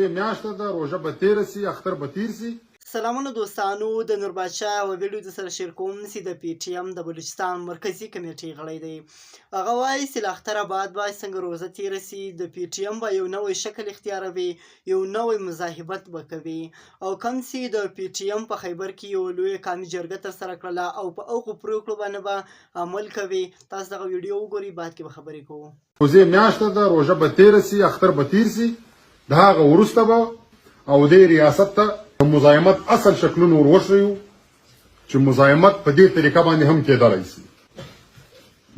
میاشته ده روژه به تیره سي اختر به تیر سي. سلامونه دوستانو، د نور باچا او ویډیو د سره شیر کوم چې د پی ټی ایم د بلوچستان مرکزی کمیټې غړی دی. هغه وایي چې له اختره بعد به څنګه روزه تیره سي، د پی ټی ایم به یو نوی شکل اختیاروي، یو نوی مزاحمت به کوي او کوم چې د پی ټی ایم په خیبر کې یو لوی قامي جرګه ترسره کړله او په هغو پریکړو باندې به عمل کوي. تاسو دغه ویډیو وګورئ، بعد کې به خبرې کوو. روزه میاشته ده روژه به تیره سي اختر به تیر سي. د هغه وروسته به او د ریاست ته مزاحمت اصل شکلونه ور وښیو چې مزاحمت په دې طریقه باندې هم کېدلی شي.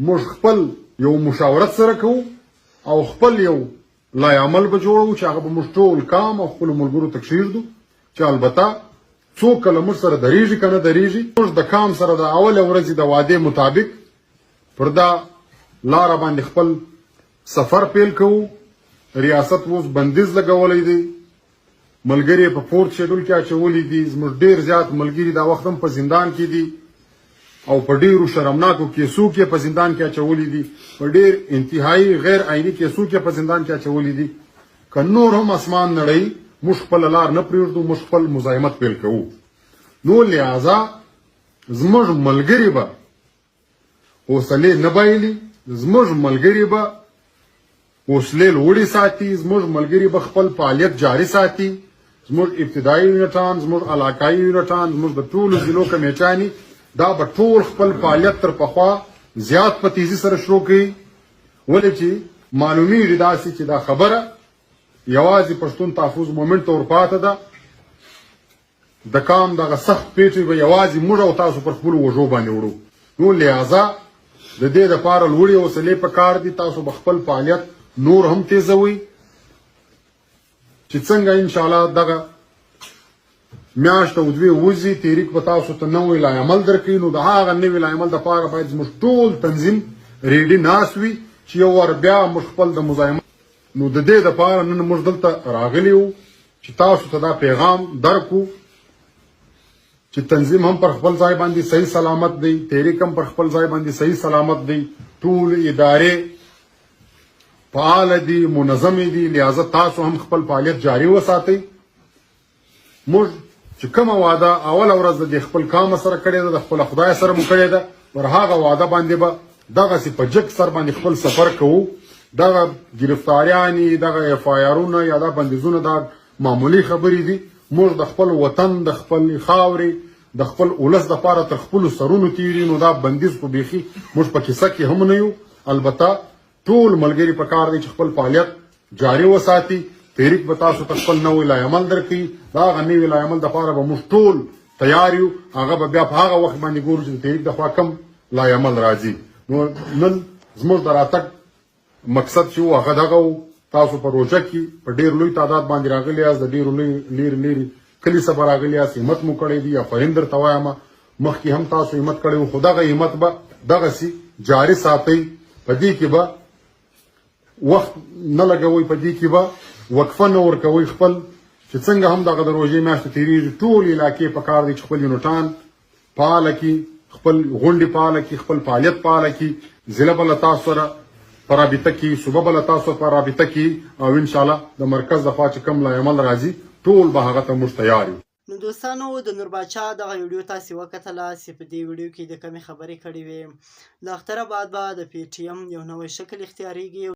موږ خپل یو مشاورت سره کوو او خپل یو لای عمل به جوړو چې هغه به موږ ټول کام او خپلو ملګرو ته کښېږدو چې البته څوک که له موږ سره درېږي که نه درېږي، موږ د کام سره د اوله ورځې د وعدې مطابق پر دا لاره باندې خپل سفر پیل کوو. ریاست اوس بندیز لګولی دی، ملګري په فورت شیډول کې اچولي دي. زموږ ډېر زیات ملګري دا وخت هم په زندان کې دي او په ډېرو شرمناکو کیسو کې په زندان کې اچولي دي، په ډېر انتهایی غیر عیني کیسو کې په زندان کې اچولي دي. که نور هم اسمان نړۍ، موږ خپله لار نه پرېږدو، موږ خپل مزاحمت پیل کوو. نو لہذا زموږ ملګري به حوصلې نه بایلي، زموږ ملګري به حوصلې لوړې ساتي، زموږ ملګري به خپل فعالیت جاري ساتي. زموږ ابتدایي یونټان، زموږ علاقایي یونټان، زموږ د ټولو ضلعو کمیټیانې دا به ټول خپل فعالیت تر پخوا زیات په تیزي سره شروع کوي. ولې چې معلومیږي داسې چې دا خبره یوازې پښتون تحفظ مومنټ ته ورپاته ده. د کام دغه سخت پیټې به یوازې موږ او تاسو پر خپلو وژو باندې وړو. نو لہذا د دې دپاره لوړې حوصلې په کار دي. تاسو به خپل فعالیت نور هم تیزوي چې څنګه انشاءالله دغه میاشت او دوې وځي تحریک به تاسو ته نوی لای عمل درکوي. نو د هغه نوي لای عمل دپاره باید زموږ ټول تنظیم ریډي ناست وي چې یو وار بیا موږ خپل د مزاحمت نو د دې دپاره نن موږ دلته راغلي وو چې تاسو ته دا پیغام درکو چې تنظیم هم پر خپل ځای باندې صحیح سلامت دی، تحریک هم پر خپل ځای باندې صحیح سلامت دی، ټول ادارې فعال دي، منظم دي. لہذا تاسو هم خپل فعالیت جاری وساتئ. موږ چې کومه وعده اوله ورځ د خپل کام سره کړې ده، د خپل خدای سره مو کړې ده، پر هغه وعده باندې به دغسې په جګ سر باندې خپل سفر کوو. دغه ګرفتاریانې، دغه اف آی آرونه یا دا بندیزونه دا معمولي خبرې دي. موږ د خپل وطن، د خپل خاورې، د خپل ولس دپاره تر خپلو سرونو تیري. نو دا بندیز خو بیخي موږ په کیسه کې هم نه یو. البته ټول ملګري په کار دی چې خپل فعالیت جاري وساتي. تحریک به تاسو ته خپل نوی لای عمل درکوي. د هغه نوي لای عمل دپاره به موږ ټول تیار یو. هغه به بیا په هغه وخت باندې ګورو چې د تحریک دخوا کم لای عمل راځي. نو نن زموږ د راتګ مقصد چې و هغه دغه و. تاسو په روژه کې په ډېر لوی تعداد باندې راغلي یاست، د ډېرو لرې کلي څخه راغلي یاست، همت مو کړی دی. یا فهم درته وایم مخکې هم تاسو همت کړی و، خو دغه همت به دغسې جاري ساتئ. په دې کې به وخت نه لګوئ، په دې کې به وقفه نه ورکوئ خپل چې څنګه هم دغه د روژې میاشتې تېرېږي. ټول علاقې په کار دی چې خپل یونټان فعاله کړي، خپل غونډې فعاله کړي، خپل فعالیت فعاله کړي. ضلع به له تاسو سره په رابطه کې، صوبه به له تاسو په رابطه کې او انشاءالله د مرکز دخوا چې کوم لای عمل راځي ټول به هغه ته موږ تیار یو. نو دوستانو، د نور باچا دغه ویډیو تاسې وکتله چې په دې ویډیو کې د کمې خبرې کړې وې. له اختره بعد به د پی ټي ایم یو نوی شکل اختیاریږي.